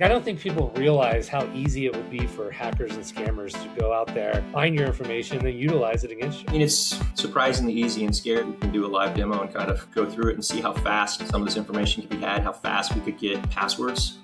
I don't think people realize how easy it would be for hackers and scammers to go out there, find your information, and then utilize it against you. I mean, it's surprisingly easy and scary. We can do a live demo and kind of go through it and see how fast some of this information can be had, how fast we could get passwords.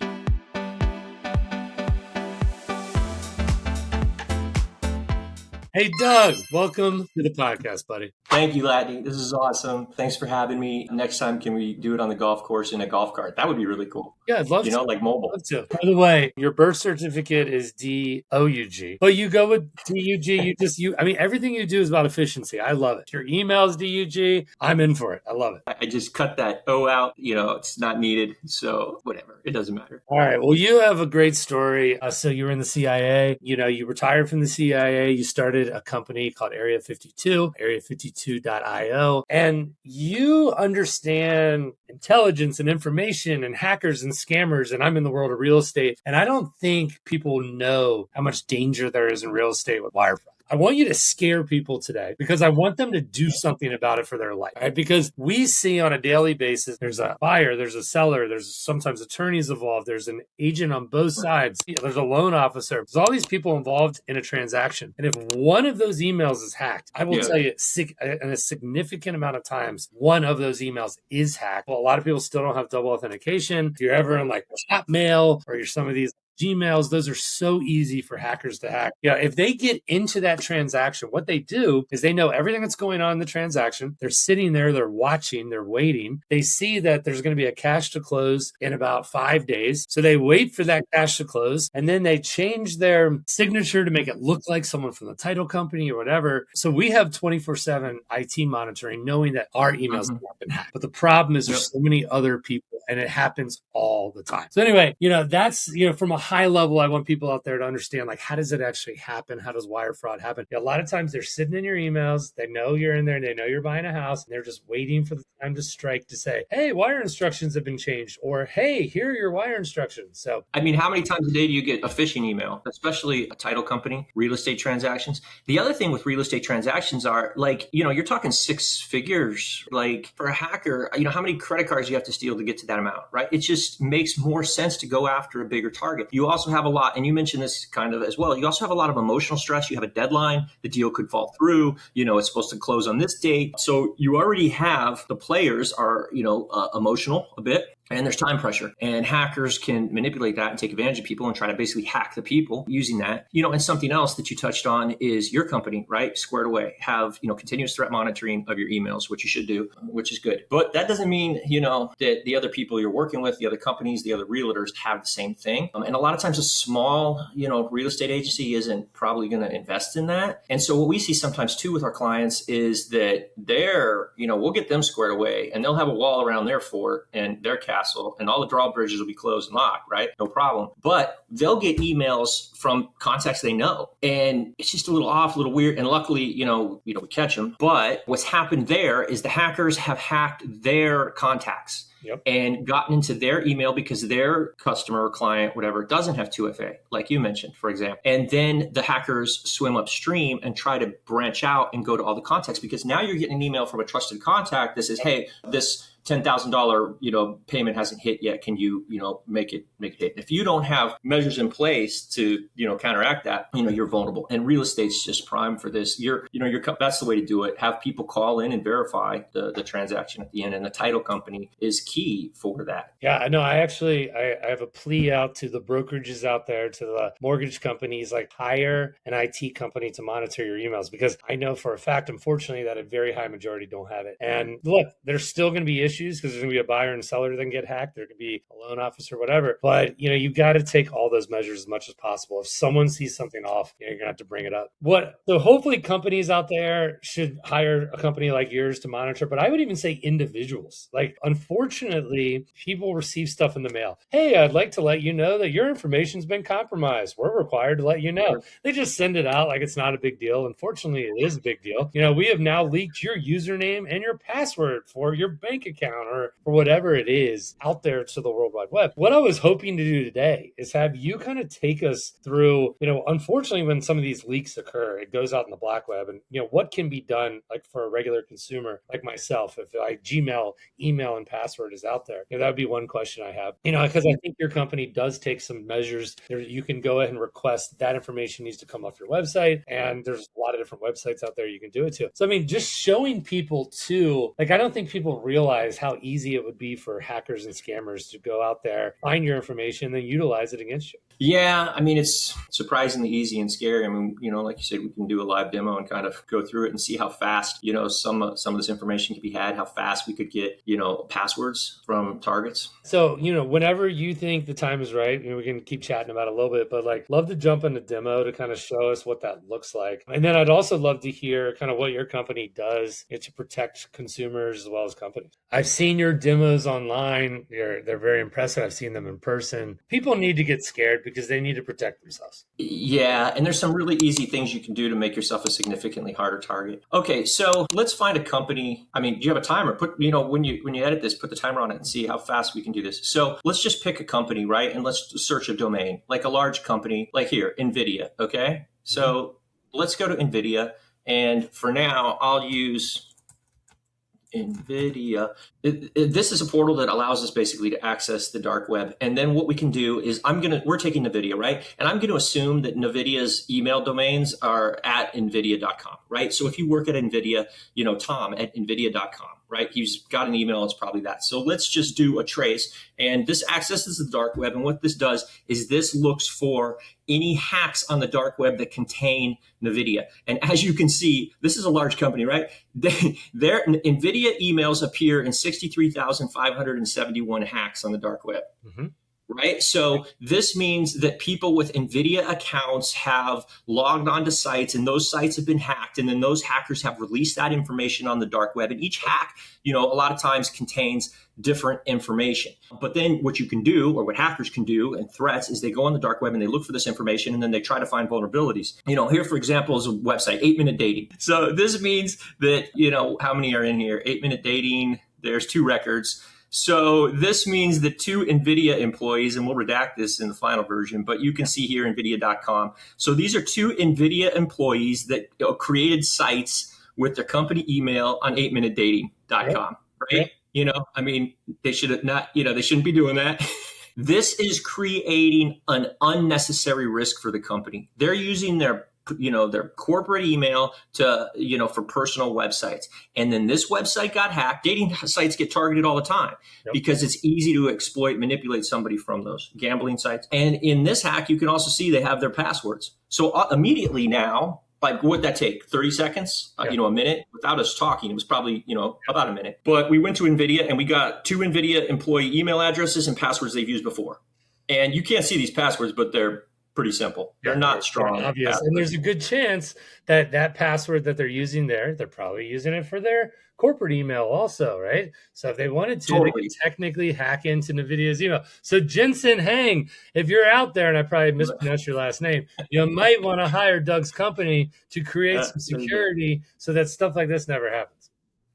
Hey, Doug, welcome to the podcast, buddy. Thank you, Latane. This is awesome. Thanks for having me. Next time, can we do it on the golf course in a golf cart? That would be really cool. Yeah, I'd love to. Like mobile. Love to. By the way, your birth certificate is D-O-U-G, but you go with D-U-G. Everything you do is about efficiency. I love it. Your email is D-U-G. I'm in for it. I love it. I just cut that O out. It's not needed. So whatever. It doesn't matter. All right. Well, you have a great story. So you were in the CIA. You retired from the CIA. You started a company called Area 52, area52.io. And you understand intelligence and information and hackers and scammers. And I'm in the world of real estate. And I don't think people know how much danger there is in real estate with wire fraud. I want you to scare people today because I want them to do something about it for their life, right? Because we see on a daily basis, there's a buyer, there's a seller, there's sometimes attorneys involved, there's an agent on both sides, there's a loan officer. There's all these people involved in a transaction. And if one of those emails is hacked, I will tell you in a significant amount of times, one of those emails is hacked. Well, a lot of people still don't have double authentication. If you're ever in like Hotmail or you're some of these Gmails, those are so easy for hackers to hack. If they get into that transaction, what they do is they know everything that's going on in the transaction. They're sitting there, they're watching, they're waiting. They see that there's going to be a cash to close in about 5 days. So they wait for that cash to close and then they change their signature to make it look like someone from the title company or whatever. So we have 24/7 IT monitoring, knowing that our emails have not been hacked. But the problem is there's so many other people and it happens all the time. So anyway, that's, from a high level, I want people out there to understand, like, how does it actually happen? How does wire fraud happen? A lot of times they're sitting in your emails. They know you're in there. They know you're buying a house. And they're just waiting for the time to strike to say, hey, wire instructions have been changed. Or, hey, here are your wire instructions. So, how many times a day do you get a phishing email, especially a title company, real estate transactions? The other thing with real estate transactions are you're talking six figures. Like for a hacker, how many credit cards you have to steal to get to that amount, right? It just makes more sense to go after a bigger target. You also have a lot, and you mentioned this kind of as well, you also have a lot of emotional stress. You have a deadline. The deal could fall through. It's supposed to close on this date. So you already have the players are, emotional a bit. And there's time pressure, and hackers can manipulate that and take advantage of people and try to basically hack the people using that. And something else that you touched on is your company, right? Squared Away have, continuous threat monitoring of your emails, which you should do, which is good. But that doesn't mean, that the other people you're working with, the other companies, the other realtors have the same thing. And a lot of times a small, real estate agency isn't probably going to invest in that. And so what we see sometimes too with our clients is that we'll get them squared away and they'll have a wall around their fort and their castle, and all the drawbridges will be closed and locked, right? No problem. But they'll get emails from contacts they know, and it's just a little off, a little weird. And luckily, we catch them. But what's happened there is the hackers have hacked their contacts. Yep. And gotten into their email because their customer or client, whatever, doesn't have 2FA, like you mentioned, for example. And then the hackers swim upstream and try to branch out and go to all the contacts, because now you're getting an email from a trusted contact that says, hey, this $10,000, payment hasn't hit yet. Can you, make it hit? If you don't have measures in place to, counteract that, you're vulnerable. And real estate's just prime for this. That's the way to do it. Have people call in and verify the transaction at the end, and the title company is key for that. Yeah, I know. I have a plea out to the brokerages out there, to the mortgage companies, like hire an IT company to monitor your emails, because I know for a fact, unfortunately, that a very high majority don't have it. And look, there's still going to be issues because there's going to be a buyer and seller that can get hacked. There could be a loan officer, whatever. But, you got to take all those measures as much as possible. If someone sees something off, you're going to have to bring it up. So hopefully companies out there should hire a company like yours to monitor. But I would even say individuals. Like, unfortunately, people receive stuff in the mail. Hey, I'd like to let you know that your information's been compromised. We're required to let you know. They just send it out like it's not a big deal. Unfortunately, it is a big deal. We have now leaked your username and your password for your bank account. account or whatever it is out there to the World Wide Web. What I was hoping to do today is have you kind of take us through, unfortunately, when some of these leaks occur, it goes out in the black web, and what can be done like for a regular consumer like myself if like Gmail email and password is out there. That would be one question I have, because I think your company does take some measures there. You can go ahead and request that information needs to come off your website, and there's a lot of different websites out there you can do it to. So I mean, just showing people too, like I don't think people realize how easy it would be for hackers and scammers to go out there, find your information, then utilize it against you. Yeah, I mean, it's surprisingly easy and scary. I mean, like you said, we can do a live demo and kind of go through it and see how fast, some of this information can be had, how fast we could get, passwords from targets. So, whenever you think the time is right, we can keep chatting about it a little bit, but like love to jump in a demo to kind of show us what that looks like. And then I'd also love to hear kind of what your company does to protect consumers as well as companies. I've seen your demos online. They're very impressive. I've seen them in person. People need to get scared because they need to protect themselves. Yeah, and there's some really easy things you can do to make yourself a significantly harder target. Okay, so let's find a company. I mean, do you have a timer? Put, when you edit this, put the timer on it and see how fast we can do this. So let's just pick a company, right? And let's search a domain, like a large company, like here, NVIDIA, okay? So let's go to NVIDIA, and for now, I'll use NVIDIA. This is a portal that allows us basically to access the dark web. And then what we can do is we're taking NVIDIA, right? And I'm going to assume that NVIDIA's email domains are at NVIDIA.com, right? So if you work at NVIDIA, Tom at NVIDIA.com, right? He's got an email, it's probably that. So let's just do a trace. And this accesses the dark web. And what this does is this looks for any hacks on the dark web that contain NVIDIA. And as you can see, this is a large company, right? Their NVIDIA emails appear in 63,571 hacks on the dark web. Mm-hmm. Right. So this means that people with NVIDIA accounts have logged onto sites, and those sites have been hacked. And then those hackers have released that information on the dark web. And each hack, a lot of times contains different information. But then what you can do, or what hackers can do, and threats, is they go on the dark web and they look for this information, and then they try to find vulnerabilities. Here, for example, is a website, 8-Minute Dating. So this means that, how many are in here? 8-Minute Dating, there's 2 records. So this means that 2 NVIDIA employees, and we'll redact this in the final version, but you can see here NVIDIA.com. So these are 2 NVIDIA employees that created sites with their company email on 8minutedating.com, right? They should not, they shouldn't be doing that. This is creating an unnecessary risk for the company. They're using their corporate email to, for personal websites. And then this website got hacked. Dating sites get targeted all the time because it's easy to exploit, manipulate somebody from those gambling sites. And in this hack, you can also see they have their passwords. So immediately now, like, what'd that take? 30 seconds? A minute? Without us talking, it was probably, about a minute. But we went to NVIDIA and we got 2 NVIDIA employee email addresses and passwords they've used before. And you can't see these passwords, but they're pretty simple. They're not strong. They're obvious. And there's a good chance that password that they're using there, they're probably using it for their corporate email also, right? So if they wanted to, they could technically hack into NVIDIA's email. So Jensen Hang, if you're out there, and I probably mispronounced your last name, you might want to hire Doug's company to create some security so that stuff like this never happens.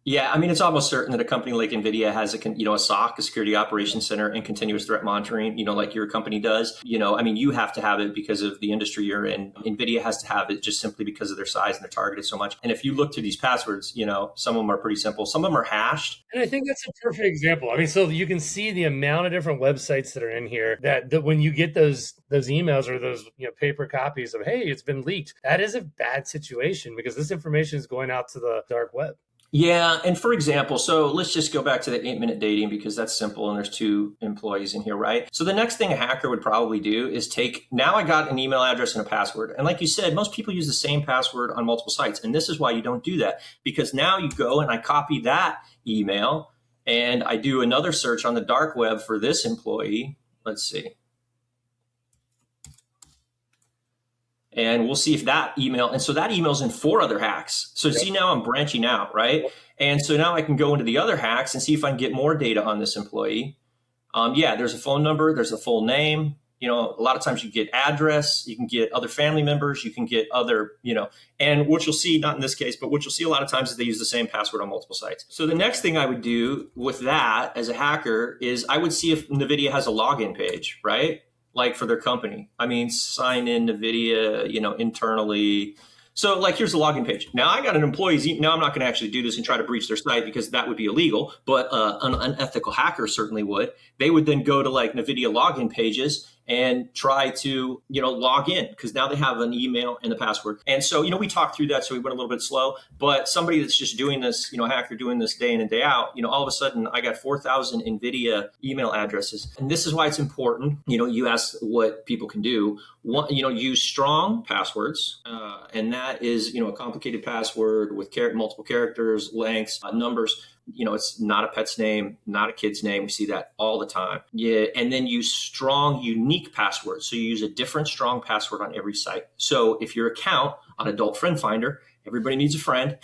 Yeah, it's almost certain that a company like NVIDIA has a SOC, a security operations center, and continuous threat monitoring, like your company does. You have to have it because of the industry you're in. NVIDIA has to have it just simply because of their size and they're targeted so much. And if you look to these passwords, some of them are pretty simple. Some of them are hashed. And I think that's a perfect example. So you can see the amount of different websites that are in here that when you get those emails or those paper copies of, hey, it's been leaked, that is a bad situation because this information is going out to the dark web. Yeah. And for example, so let's just go back to the 8-Minute Dating because that's simple and there's 2 employees in here, right? So the next thing a hacker would probably do is now I got an email address and a password. And like you said, most people use the same password on multiple sites. And this is why you don't do that, because now you go and I copy that email and I do another search on the dark web for this employee. Let's see. And we'll see if that email, and so that email's in 4 other hacks. So see, now I'm branching out, right? And so now I can go into the other hacks and see if I can get more data on this employee. There's a phone number, there's a full name, A lot of times you get address, you can get other family members, you can get other, and what you'll see, not in this case, but what you'll see a lot of times is they use the same password on multiple sites. So the next thing I would do with that as a hacker is I would see if NVIDIA has a login page, right? Like for their company. I mean, sign in NVIDIA, internally. So like, here's the login page. Now I got an employee's email. Now I'm not going to actually do this and try to breach their site because that would be illegal, but an unethical hacker certainly would. They would then go to like NVIDIA login pages and try to, log in because now they have an email and the password. And so, we talked through that. So we went a little bit slow, but somebody that's just doing this, hacker doing this day in and day out, all of a sudden I got 4,000 NVIDIA email addresses. And this is why it's important. You ask what people can do. Use strong passwords. And that is, a complicated password with multiple characters, lengths, numbers. It's not a pet's name, not a kid's name. We see that all the time. Yeah. And then use strong, unique passwords. So you use a different strong password on every site. So if your account on Adult Friend Finder, everybody needs a friend.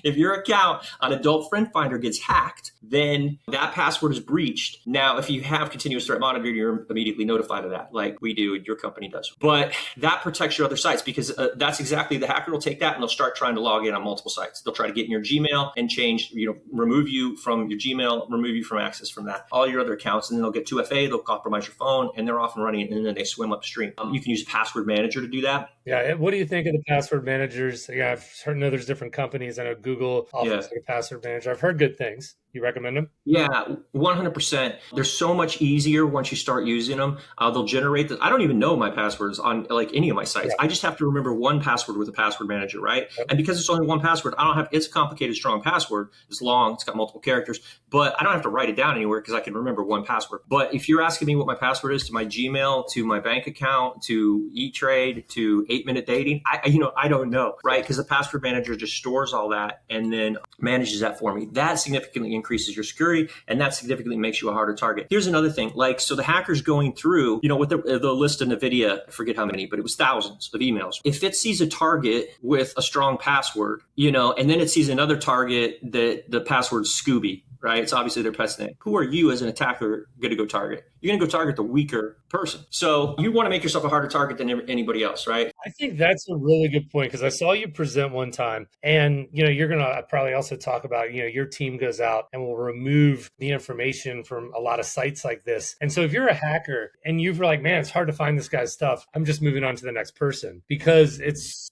If your account on Adult Friend Finder gets hacked, then that password is breached. Now, if you have continuous threat monitoring, you're immediately notified of that, like we do, your company does. But that protects your other sites because that's exactly, the hacker will take that and they'll start trying to log in on multiple sites. They'll try to get in your Gmail and change, remove you from your Gmail, remove you from access from that, all your other accounts, and then they'll get 2FA, they'll compromise your phone, and they're off and running, and then they swim upstream. You can use a password manager to do that. Yeah. What do you think of the password managers? Yeah, I know there's different companies. I know Google offers like a password manager. I've heard good things. You recommend them? Yeah, 100%. They're so much easier once you start using them. They'll generate I don't even know my passwords on like any of my sites. Yeah. I just have to remember one password with a password manager, right? Yep. And because it's only one password, it's a complicated, strong password. It's long, it's got multiple characters, but I don't have to write it down anywhere because I can remember one password. But if you're asking me what my password is to my Gmail, to my bank account, to E-Trade, to 8-Minute Dating, I don't know, right? Because the password manager just stores all that and then manages that for me. That significantly increases your security, and that significantly makes you a harder target. Here's another thing, so the hacker's going through, with the list of NVIDIA, I forget how many, but it was thousands of emails. If it sees a target with a strong password, and then it sees another target that the password's Scooby, right? It's obviously their pet's name. Who are you as an attacker going to go target? You're going to go target the weaker person. So you want to make yourself a harder target than anybody else, right? I think that's a really good point because I saw you present one time and, you're going to probably also talk about, your team goes out and will remove the information from a lot of sites like this. And so if you're a hacker and you're like, man, it's hard to find this guy's stuff, I'm just moving on to the next person because there's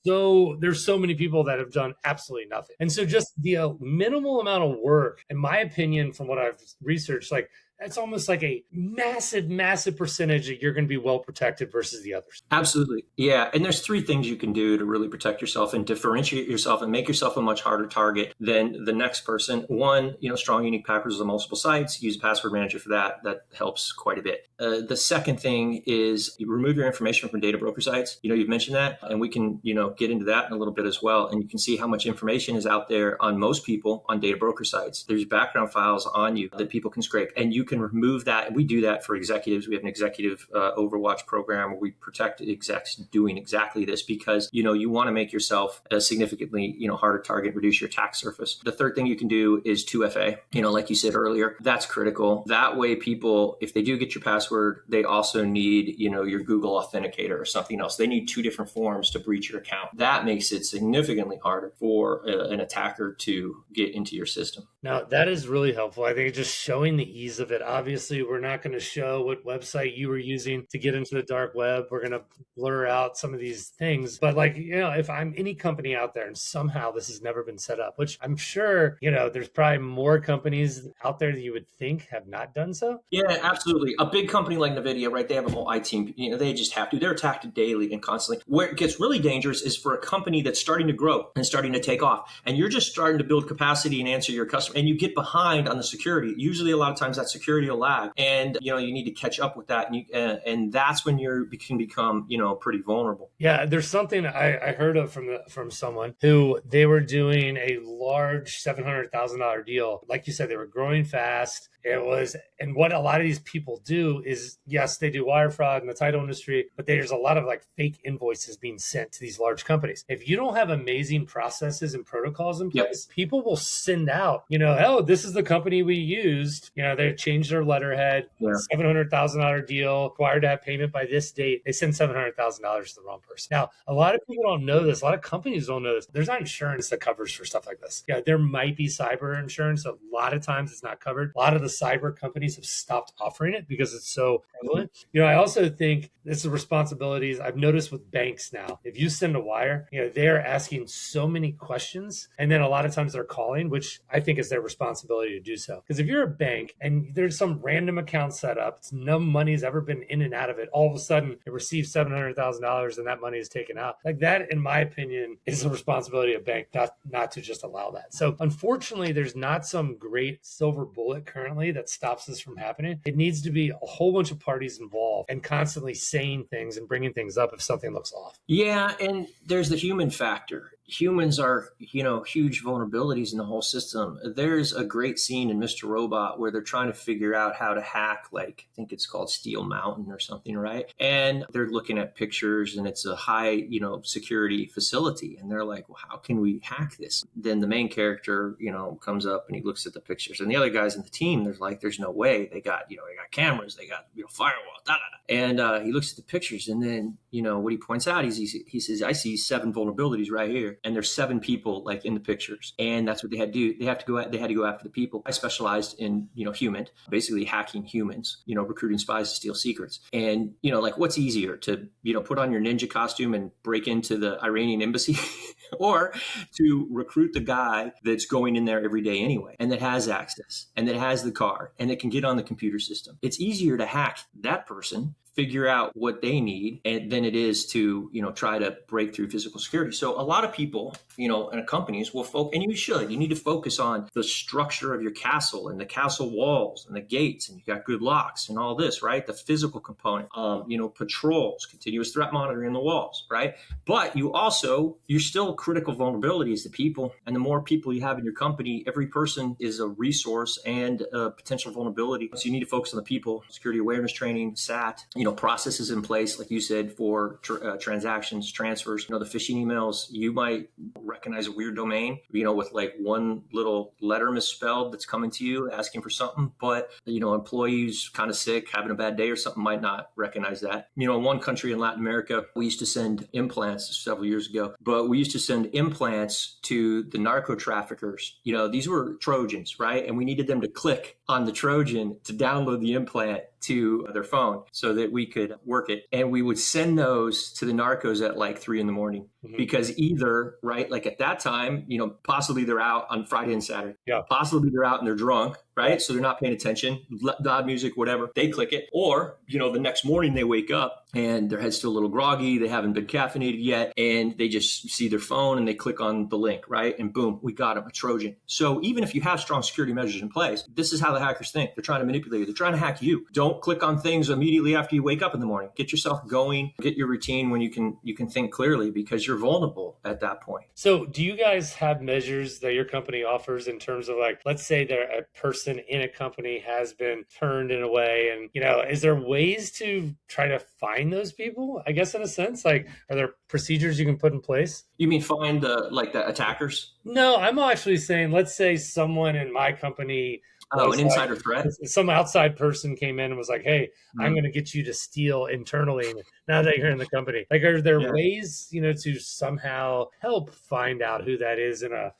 so many people that have done absolutely nothing. And so just the minimal amount of work, in my opinion, from what I've researched, that's almost like a massive, massive percentage that you're going to be well protected versus the others. Absolutely. Yeah. And there's 3 things you can do to really protect yourself and differentiate yourself and make yourself a much harder target than the next person. One, strong, unique passwords on multiple sites. Use a password manager for that. That helps quite a bit. The second thing is you remove your information from data broker sites. You've mentioned that, and we can, get into that in a little bit as well. And you can see how much information is out there on most people on data broker sites. There's background files on you that people can scrape, and you can remove that. And we do that for executives. We have an executive Overwatch program where we protect execs doing exactly this because, you want to make yourself a significantly, harder target, reduce your attack surface. The third thing you can do is 2FA, like you said earlier. That's critical. That way people, if they do get your password, they also need, your Google Authenticator or something else. They need 2 different forms to breach your account. That makes it significantly harder for an attacker to get into your system. Now, that is really helpful. I think just showing the ease of it. Obviously, we're not going to show what website you were using to get into the dark web. We're going to blur out some of these things. But if I'm any company out there and somehow this has never been set up, which I'm sure, there's probably more companies out there that you would think have not done so. Yeah, absolutely. A big company like NVIDIA, right? They have a whole IT team. They just have to. They're attacked daily and constantly. Where it gets really dangerous is for a company that's starting to grow and starting to take off. And you're just starting to build capacity and answer your customer. And you get behind on the security. Usually a lot of times that security will lag. And, you need to catch up with that. And that's when you can become, pretty vulnerable. Yeah, there's something I heard of from someone who they were doing a large $700,000 deal. Like you said, they were growing fast. It was, and what a lot of these people do is, yes, they do wire fraud in the title industry, but there's a lot of like fake invoices being sent to these large companies. If you don't have amazing processes and protocols in place, people will send out, oh, this is the company we used. They changed their letterhead, $700,000 deal, required to have payment by this date. They send $700,000 to the wrong person. Now, a lot of people don't know this. A lot of companies don't know this. There's not insurance that covers for stuff like this. Yeah, there might be cyber insurance. A lot of times it's not covered. A lot of the cyber companies have stopped offering it because it's so prevalent. I also think this is responsibilities I've noticed with banks now. If you send a wire, they're asking so many questions. And then a lot of times they're calling, which I think is their responsibility to do so. Because if you're a bank and there's some random account set up, no money's ever been in and out of it, all of a sudden it receives $700,000 and that money is taken out. Like that, in my opinion, is the responsibility of a bank not to just allow that. So unfortunately, there's not some great silver bullet currently that stops this from happening. It needs to be a whole bunch of parties involved and constantly saying things and bringing things up if something looks off. Yeah, and there's the human factor. Humans are, huge vulnerabilities in the whole system. There's a great scene in Mr. Robot where they're trying to figure out how to hack, like, I think it's called Steel Mountain or something, right? And they're looking at pictures and it's a high, security facility. And they're like, well, how can we hack this? Then the main character, comes up and he looks at the pictures. And the other guys in the team, there's like, there's no way. They got, they got cameras, they got, firewall, da, da, da. And he looks at the pictures and then, what he points out is he says, I see 7 vulnerabilities right here. And there's 7 people like in the pictures. And that's what they had to do. They had to go after the people. I specialized in, human, basically hacking humans, recruiting spies to steal secrets. And, like what's easier to, put on your ninja costume and break into the Iranian embassy or to recruit the guy that's going in there every day anyway, and that has access and that has the car and that can get on the computer system. It's easier to hack that person, figure out what they need, and than it is to, try to break through physical security. So a lot of people, and companies will focus, and you need to focus on the structure of your castle and the castle walls and the gates, and you got good locks and all this, right? The physical component, patrols, continuous threat monitoring the walls, right? But you're still critical vulnerabilities to people. And the more people you have in your company, every person is a resource and a potential vulnerability. So you need to focus on the people, security awareness training, SAT, processes in place, like you said, for transactions, transfers, the phishing emails. You might recognize a weird domain, with like one little letter misspelled that's coming to you asking for something, but, employees kind of sick, having a bad day or something might not recognize that. In one country in Latin America, we used to send implants several years ago, but we used to send implants to the narco traffickers. These were Trojans, right? And we needed them to click on the Trojan to download the implant to their phone so that we could work it. And we would send those to the narcos at like 3 a.m. because either, right, like at that time, possibly they're out on Friday and Saturday. Yeah. Possibly they're out and they're drunk, right? So they're not paying attention, loud music, whatever. They click it. Or, the next morning they wake up and their head's still a little groggy. They haven't been caffeinated yet. And they just see their phone and they click on the link, right? And boom, we got them, a Trojan. So even if you have strong security measures in place, this is how the hackers think. They're trying to manipulate you. They're trying to hack you. Don't click on things immediately after you wake up in the morning. Get yourself going, get your routine when you can think clearly, because you're vulnerable at that point. So do you guys have measures that your company offers in terms of, like, let's say there a person in a company has been turned in a way, and, is there ways to try to find those people? I guess in a sense, like, are there procedures you can put in place? You mean find the attackers? No, I'm actually saying, let's say someone in my company, an insider threat. Some outside person came in and was like, "Hey, I'm going to get you to steal internally." Now that you're in the company, like, are there ways, to somehow help find out who that is in a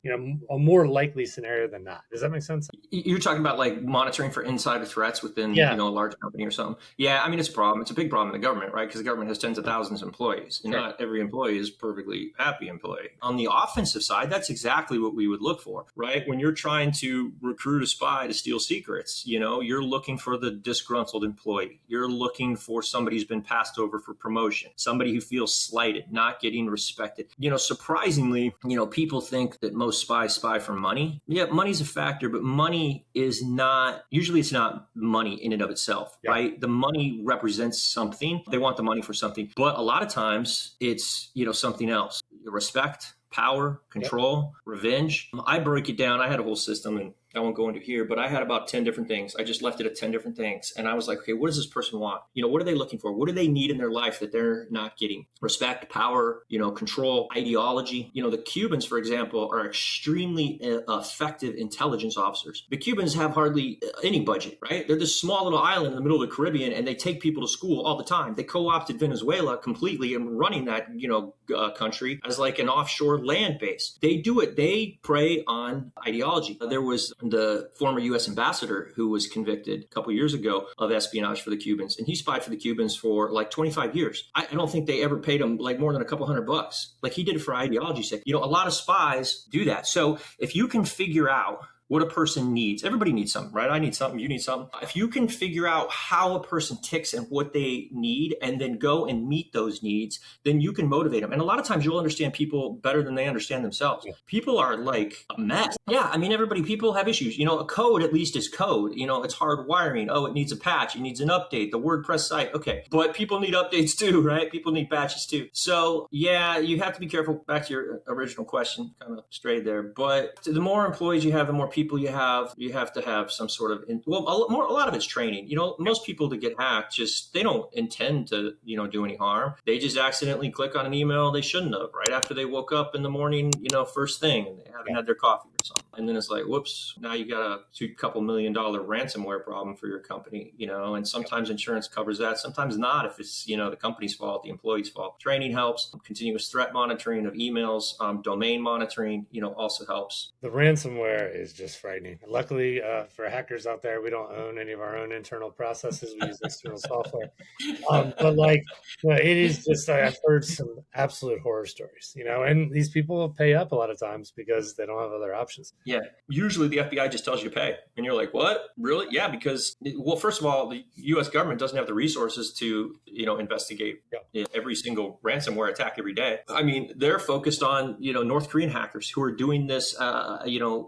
more likely scenario than not? Does that make sense? You're talking about like monitoring for insider threats within, a large company or something. Yeah, I mean, it's a problem. It's a big problem in the government, right? Because the government has tens of thousands of employees, and not every employee is a perfectly happy employee. On the offensive side, that's exactly what we would look for, right? When you're trying to recruit a spy to steal secrets, you're looking for the disgruntled employee. You're looking for somebody who's been passed over for promotion, somebody who feels slighted, not getting respected. Surprisingly, people think that most spies spy for money. Yeah, money's a factor, but money is not, usually it's not money in and of itself, right? The money represents something. They want the money for something, but a lot of times it's, something else. Respect, power, control, revenge. I break it down. I had a whole system, and I won't go into here, but I had about 10 different things. I just left it at 10 different things. And I was like, okay, what does this person want? What are they looking for? What do they need in their life that they're not getting? Respect, power, control, ideology. The Cubans, for example, are extremely effective intelligence officers. The Cubans have hardly any budget, right? They're this small little island in the middle of the Caribbean, and they take people to school all the time. They co-opted Venezuela completely and running that, country as like an offshore land base. They do it. They prey on ideology. There was the former U.S. ambassador who was convicted a couple years ago of espionage for the Cubans, and he spied for the Cubans for like 25 years. I don't think they ever paid him like more than a couple $100. Like he did it for ideology's sake. A lot of spies do that. So if you can figure out what a person needs. Everybody needs something, right? I need something. You need something. If you can figure out how a person ticks and what they need and then go and meet those needs, then you can motivate them. And a lot of times you'll understand people better than they understand themselves. Yeah. People are like a mess. Yeah. People have issues. A code at least is code. It's hard wiring. Oh, it needs a patch. It needs an update. The WordPress site. Okay. But people need updates too, right? People need patches too. So yeah, you have to be careful. Back to your original question, kind of strayed there. But the more employees you have, the more people you have to have some sort of, a lot of it's training. Most people that get hacked they don't intend to, do any harm. They just accidentally click on an email they shouldn't have right after they woke up in the morning, first thing, and they haven't had their coffee or something. And then it's like, whoops, now you got a $2 million ransomware problem for your company, and sometimes insurance covers that, sometimes not if it's, the company's fault, the employee's fault. Training helps. Continuous threat monitoring of emails, domain monitoring, also helps. The ransomware is just frightening. Luckily for hackers out there, we don't own any of our own internal processes. We use external software. But it is just, I've heard some absolute horror stories, and these people pay up a lot of times because they don't have other options. Yeah. Usually the FBI just tells you to pay. And you're like, what? Really? Yeah, because, first of all, the U.S. government doesn't have the resources to, investigate every single ransomware attack every day. They're focused on, North Korean hackers who are doing this,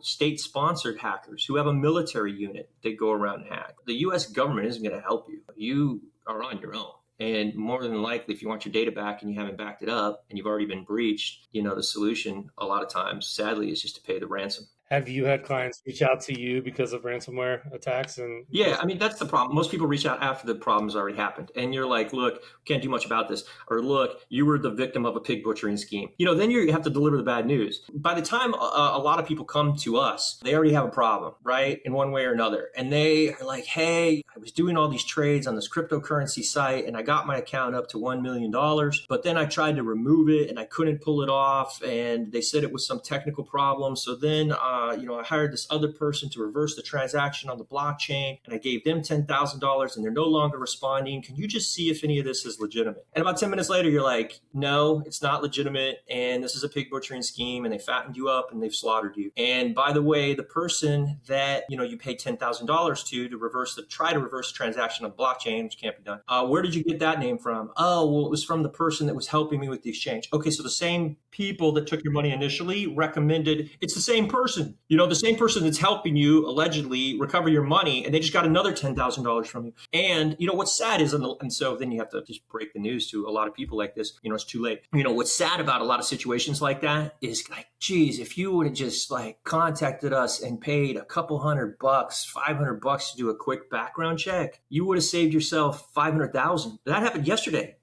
state-sponsored hackers who have a military unit that go around and hack. The U.S. government isn't going to help you. You are on your own. And more than likely, if you want your data back and you haven't backed it up and you've already been breached, the solution a lot of times, sadly, is just to pay the ransom. Have you had clients reach out to you because of ransomware attacks? Yeah, that's the problem. Most people reach out after the problem's already happened. And you're like, look, can't do much about this. Or look, you were the victim of a pig butchering scheme. Then you have to deliver the bad news. By the time a lot of people come to us, they already have a problem, right? In one way or another. And they are like, hey, I was doing all these trades on this cryptocurrency site and I got my account up to $1 million. But then I tried to remove it and I couldn't pull it off. And they said it was some technical problem. So then, I hired this other person to reverse the transaction on the blockchain and I gave them $10,000 and they're no longer responding. Can you just see if any of this is legitimate? And about 10 minutes later, you're like, no, it's not legitimate. And this is a pig butchering scheme and they fattened you up and they've slaughtered you. And by the way, the person that, you paid $10,000 to try to reverse the transaction on the blockchain, which can't be done. Where did you get that name from? Oh, well, it was from the person that was helping me with the exchange. Okay. So the same people that took your money initially recommended, it's the same person. The same person that's helping you allegedly recover your money, and they just got another $10,000 from you. And what's sad is, and so then you have to just break the news to a lot of people like this. It's too late. What's sad about a lot of situations like that is like, geez, if you would have just like contacted us and paid a couple $100, $500 to do a quick background check, you would have saved yourself $500,000. That happened yesterday.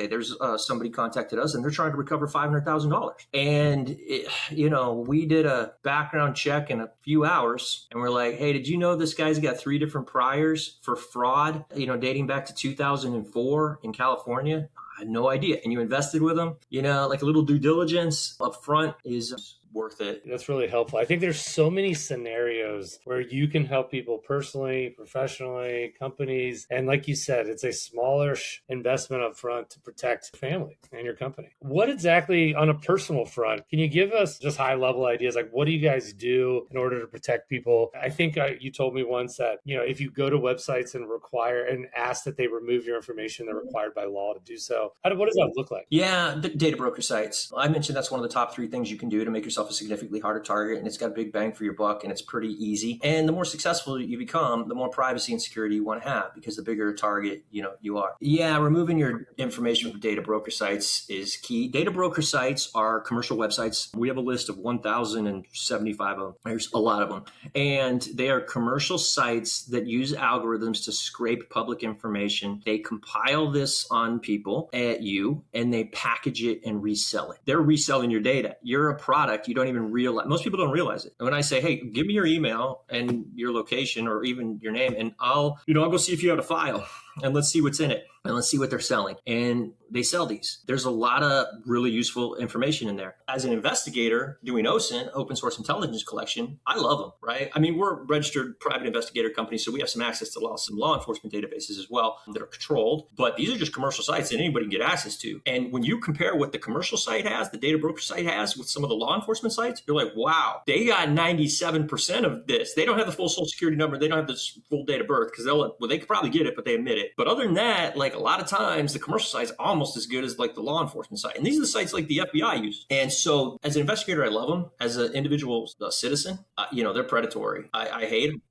There's somebody contacted us and they're trying to recover $500,000. And we did a background check in a few hours and we're like, hey, did you know this guy's got 3 different priors for fraud, dating back to 2004 in California? I had no idea. And you invested with them, like a little due diligence up front is worth it. That's really helpful. I think there's so many scenarios where you can help people personally, professionally, companies. And like you said, it's a smaller investment up front to protect family and your company. What exactly on a personal front, can you give us just high level ideas? Like what do you guys do in order to protect people? I think you told me once that, if you go to websites and require and ask that they remove your information, they're required by law to do so. What does that look like? Yeah, the data broker sites. I mentioned that's one of the top 3 things you can do to make yourself yourself a significantly harder target, and it's got a big bang for your buck, and it's pretty easy. And the more successful you become, the more privacy and security you want to have, because the bigger a target you are. Yeah, removing your information from data broker sites is key. Data broker sites are commercial websites. We have a list of 1,075 of them. There's a lot of them. And they are commercial sites that use algorithms to scrape public information. They compile this on people at you, and they package it and resell it. They're reselling your data. You're a product. You don't even realize. Most people don't realize it. And when I say, hey, give me your email and your location or even your name, and I'll go see if you have a file, and let's see what's in it, and let's see what they're selling. And they sell these. There's a lot of really useful information in there. As an investigator doing OSINT, open source intelligence collection, I love them, right? I mean, we're a registered private investigator company, so we have some access to some law enforcement databases as well that are controlled. But these are just commercial sites that anybody can get access to. And when you compare what the commercial site has, the data broker site has, with some of the law enforcement sites, you're like, wow, they got 97% of this. They don't have the full social security number. They don't have the full date of birth, because they could probably get it, but they admit it. But other than that, like, a lot of times the commercial site is almost as good as like the law enforcement site. And these are the sites like the FBI uses. And so as an investigator, I love them. As an individual citizen, they're predatory. I hate them,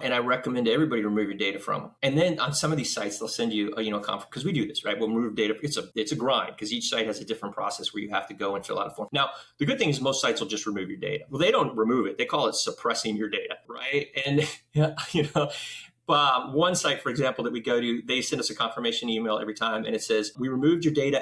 and I recommend everybody remove your data from them. And then on some of these sites, they'll send you, because we do this, right? We'll remove data. It's a grind, because each site has a different process where you have to go and fill out a form. Now, the good thing is most sites will just remove your data. Well, they don't remove it. They call it suppressing your data, right? And, one site, for example, that we go to, they send us a confirmation email every time, and it says, we removed your data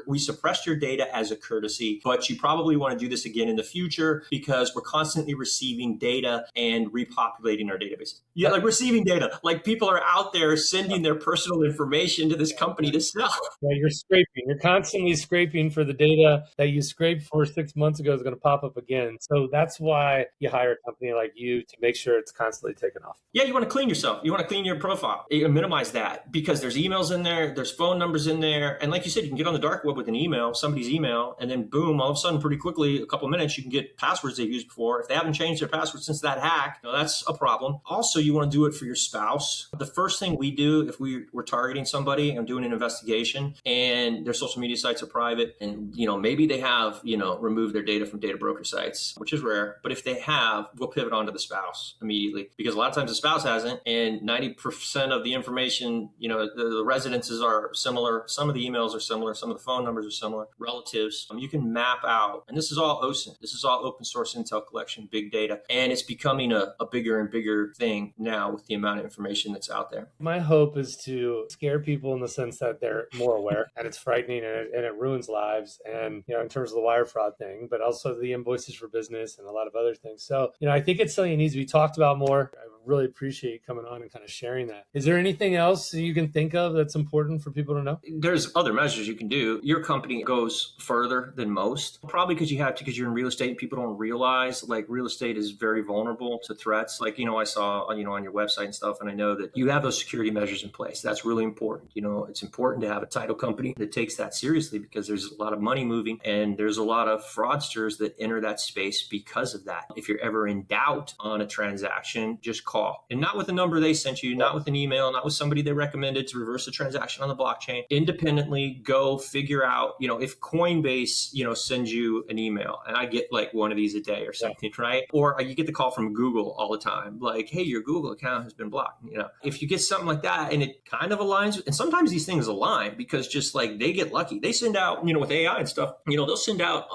we suppressed your data as a courtesy, but you probably want to do this again in the future, because we're constantly receiving data and repopulating our database. Yeah, like receiving data, like people are out there sending their personal information to this company to sell. Yeah, you're scraping. You're constantly scraping for the data that you scraped for 6 months ago is going to pop up again. So that's why you hire a company like you to make sure it's constantly taken off. Yeah, you want to clean yourself. You want to clean your profile. You minimize that, because there's emails in there, there's phone numbers in there. And like you said, you can get on the dark web with an email, somebody's email, and then boom, all of a sudden, pretty quickly, a couple of minutes, you can get passwords they've used before. If they haven't changed their password since that hack, that's a problem. Also, you want to do it for your spouse. The first thing we do if we're targeting somebody and doing an investigation, and their social media sites are private, and maybe they have removed their data from data broker sites, which is rare. But if they have, we'll pivot onto the spouse immediately, because a lot of times the spouse hasn't, and 90% of the information, the residences are similar. Some of the emails are similar. Some of the phone numbers are similar. Relatives. You can map out, and this is all OSINT. This is all open source intel collection, big data. And it's becoming a bigger and bigger thing now with the amount of information that's out there. My hope is to scare people in the sense that they're more aware, and it's frightening, and it ruins lives. And, in terms of the wire fraud thing, but also the invoices for business and a lot of other things. So, I think it's something that needs to be talked about more. I really appreciate you coming on and kind of sharing that. Is there anything else you can think of that's important for people to know? There's other measures you can do. Your company goes further than most, probably because you're in real estate and people don't realize, like, real estate is very vulnerable to threats. Like, I saw, on your website and stuff, and I know that you have those security measures in place. That's really important. It's important to have a title company that takes that seriously, because there's a lot of money moving, and there's a lot of fraudsters that enter that space because of that. If you're ever in doubt on a transaction, just call. And not with a number they sent you, not with an email, not with somebody they recommended to reverse the transaction on the blockchain. Independently go figure out, if Coinbase, sends you an email, and I get like one of these a day or something, right? Or you get the call from Google all the time, like, hey, your Google account has been blocked. If you get something like that and it kind of aligns, and sometimes these things align because just like they get lucky. They send out, with AI and stuff, they'll send out,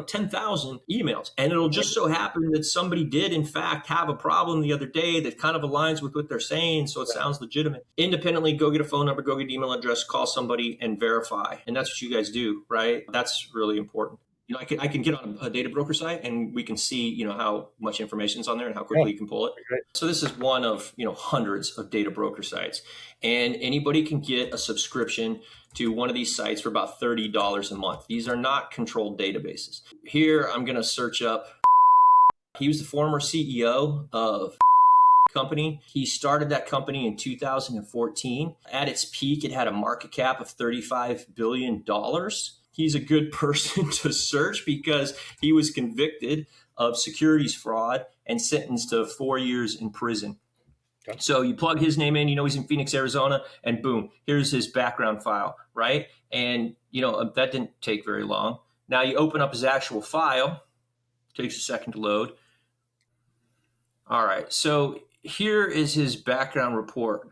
10,000 emails, and it'll just so happen that somebody did in fact have a problem the other day that kind of aligns with what they're saying, so it sounds legitimate. Independently, go get a phone number, go get an email address, call somebody and verify. And that's what you guys do, right? That's really important. I can get on a data broker site, and we can see, how much information is on there and how quickly you can pull it. So this is one of, hundreds of data broker sites, and anybody can get a subscription to one of these sites for about $30 a month. These are not controlled databases. Here, I'm going to search up. He was the former CEO of company. He started that company in 2014. At its peak, it had a market cap of $35 billion. He's a good person to search because he was convicted of securities fraud and sentenced to 4 years in prison. Okay. So you plug his name in, he's in Phoenix, Arizona, and boom, here's his background file, right? And, that didn't take very long. Now you open up his actual file, Takes a second to load. All right. So here is his background report.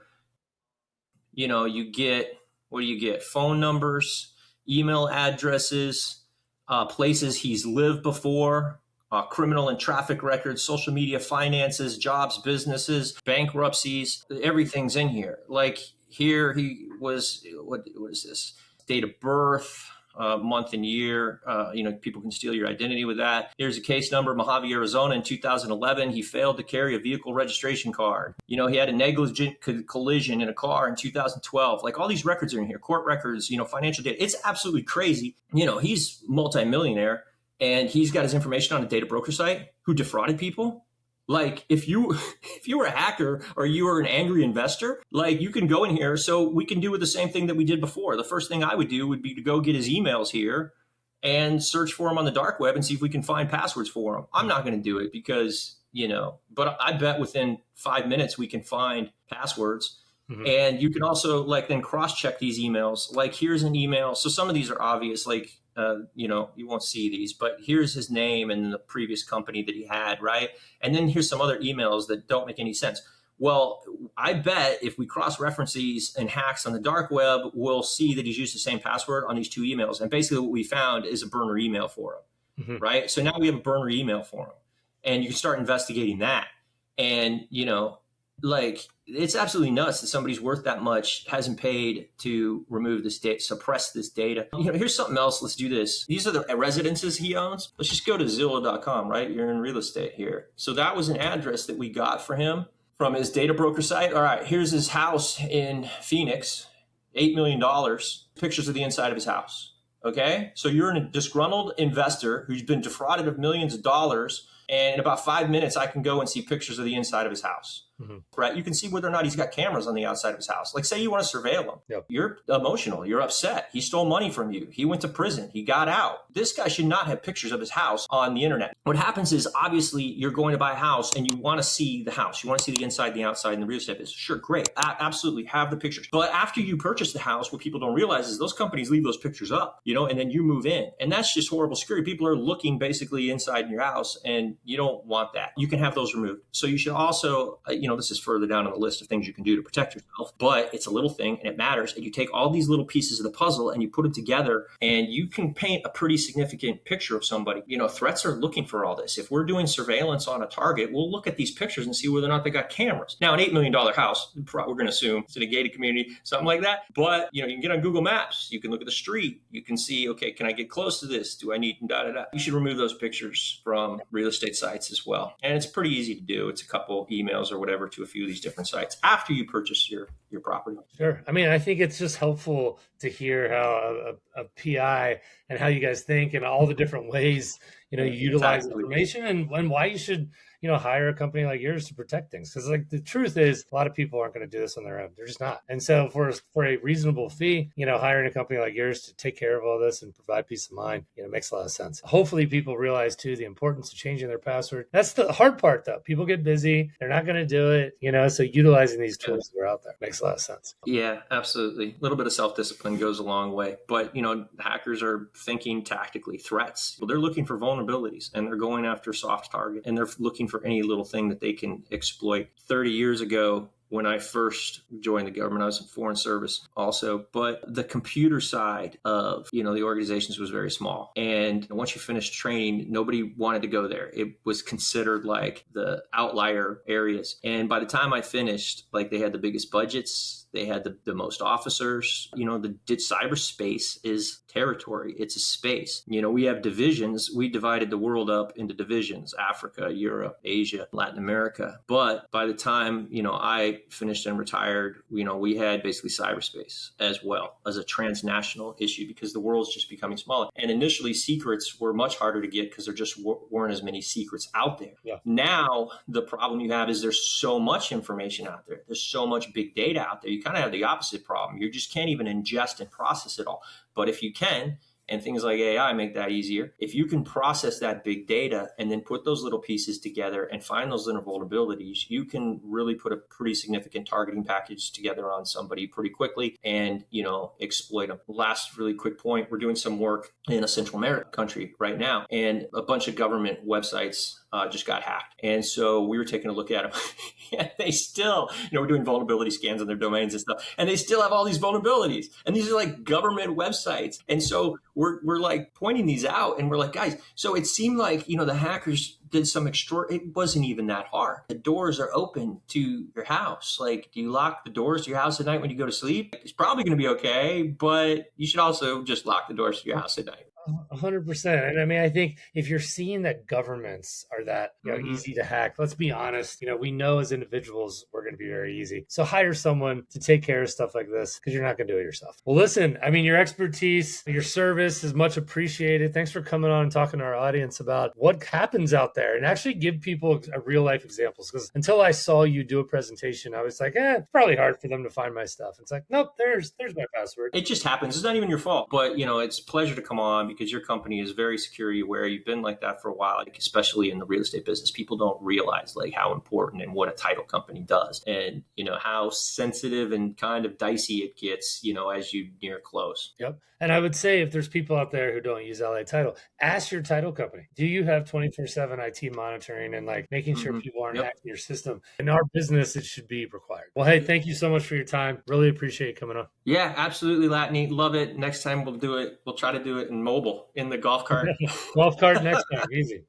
You get, what do you get? Phone numbers, email addresses, places he's lived before, criminal and traffic records, social media, finances, jobs, businesses, bankruptcies. Everything's in here. Like here he was, what is this? Date of birth, month and year. People can steal your identity with that. Here's a case number, Mojave, Arizona in 2011. He failed to carry a vehicle registration card. He had a negligent collision in a car in 2012. Like all these records are in here, court records, financial data. It's absolutely crazy. He's multimillionaire and he's got his information on a data broker site who defrauded people. Like if you were a hacker or you were an angry investor, like you can go in here. So we can do the same thing that we did before. The first thing I would do would be to go get his emails here and search for him on the dark web and see if we can find passwords for him. I'm not going to do it because, but I bet within 5 minutes we can find passwords. Mm-hmm. And you can also then cross-check these emails. Like here's an email. So some of these are obvious, you won't see these, but here's his name and the previous company that he had, right? And then here's some other emails that don't make any sense. Well, I bet if we cross-reference these and hacks on the dark web, we'll see that he's used the same password on these two emails. And basically what we found is a burner email for him, mm-hmm. right? So now we have a burner email for him and you can start investigating that. And, it's absolutely nuts that somebody's worth that much hasn't paid to remove this data, suppress this data. Here's something else. Let's do this. These are the residences he owns. Let's just go to Zillow.com, right? You're in real estate here. So that was an address that we got for him from his data broker site. All right, here's his house in Phoenix, $8 million, pictures of the inside of his house. Okay, so you're a disgruntled investor who's been defrauded of millions of dollars. And in about 5 minutes, I can go and see pictures of the inside of his house, mm-hmm. right? You can see whether or not he's got cameras on the outside of his house. Like say you want to surveil him. Yep. You're emotional. You're upset. He stole money from you. He went to prison. He got out. This guy should not have pictures of his house on the internet. What happens is obviously you're going to buy a house and you want to see the house. You want to see the inside, the outside, and the real estate business. Sure, great. Absolutely have the pictures. But after you purchase the house, what people don't realize is those companies leave those pictures up, and then you move in. And that's just horrible security. People are looking basically inside your house and you don't want that. You can have those removed. So you should also, this is further down on the list of things you can do to protect yourself, but it's a little thing and it matters. And you take all these little pieces of the puzzle and you put them together and you can paint a pretty significant picture of somebody. Threats are looking for all this. If we're doing surveillance on a target, we'll look at these pictures and see whether or not they got cameras. Now, an $8 million house, we're going to assume it's in a gated community, something like that. But, you can get on Google Maps. You can look at the street. You can see, okay, can I get close to this? Do I need da-da-da? You should remove those pictures from real estate sites as well. And it's pretty easy to do. It's a couple emails or whatever to a few of these different sites after you purchase your property. Sure. I mean, I think it's just helpful to hear how a PI and how you guys think and all the different ways, you utilize information and why you should, hire a company like yours to protect things. Because the truth is a lot of people aren't going to do this on their own. They're just not. And so for a reasonable fee, hiring a company like yours to take care of all this and provide peace of mind, makes a lot of sense. Hopefully people realize too, the importance of changing their password. That's the hard part though. People get busy. They're not going to do it, so utilizing these tools that are out there makes a lot of sense. Yeah, absolutely. A little bit of self-discipline goes a long way, but hackers are thinking tactically. Threats. Well, they're looking for vulnerabilities and they're going after soft target and they're looking for any little thing that they can exploit. 30 years ago, when I first joined the government, I was in foreign service also, but the computer side of, the organizations was very small. And once you finished training, nobody wanted to go there. It was considered like the outlier areas. And by the time I finished, they had the biggest budgets. They had the most officers. The cyberspace is territory. It's a space. We have divisions. We divided the world up into divisions: Africa, Europe, Asia, Latin America. But by the time, I finished and retired, we had basically cyberspace as well as a transnational issue because the world's just becoming smaller. And initially, secrets were much harder to get because there just weren't as many secrets out there. Yeah. Now, the problem you have is there's so much information out there. There's so much big data out there. You kind of have the opposite problem. You just can't even ingest and process it all. But if you can, and things like AI make that easier. If you can process that big data and then put those little pieces together and find those little vulnerabilities, you can really put a pretty significant targeting package together on somebody pretty quickly and, exploit them. Last really quick point, we're doing some work in a Central American country right now, and a bunch of government websites just got hacked. And so we were taking a look at them and they still, we're doing vulnerability scans on their domains and stuff, and they still have all these vulnerabilities. And these are like government websites. And so we're like pointing these out, and we're like, guys, so it seemed like, the hackers did some it wasn't even that hard. The doors are open to your house. Like, do you lock the doors to your house at night when you go to sleep? It's probably going to be okay, but you should also just lock the doors to your house at night. 100%. And I mean, I think if you're seeing that governments are that easy to hack, let's be honest, we know as individuals, we're going to be very easy. So hire someone to take care of stuff like this, because you're not going to do it yourself. Well, listen, I mean, your expertise, your service is much appreciated. Thanks for coming on and talking to our audience about what happens out there, and actually give people a real life examples. Because until I saw you do a presentation, I was like, it's probably hard for them to find my stuff. It's like, nope, there's my password. It just happens. It's not even your fault, but it's a pleasure to come on, because your company is very security aware. You've been like that for a while, especially in the real estate business. People don't realize like how important and what a title company does, and how sensitive and kind of dicey it gets, as you near close. Yep. And I would say, if there's people out there who don't use LA Title, ask your title company, do you have 24/7 IT monitoring and like making sure people aren't hacking your system? In our business, it should be required. Well, hey, thank you so much for your time. Really appreciate you coming on. Yeah, absolutely, Latane. Love it. Next time we'll do it. We'll try to do it in mobile, in the golf cart. Golf cart next time. Easy.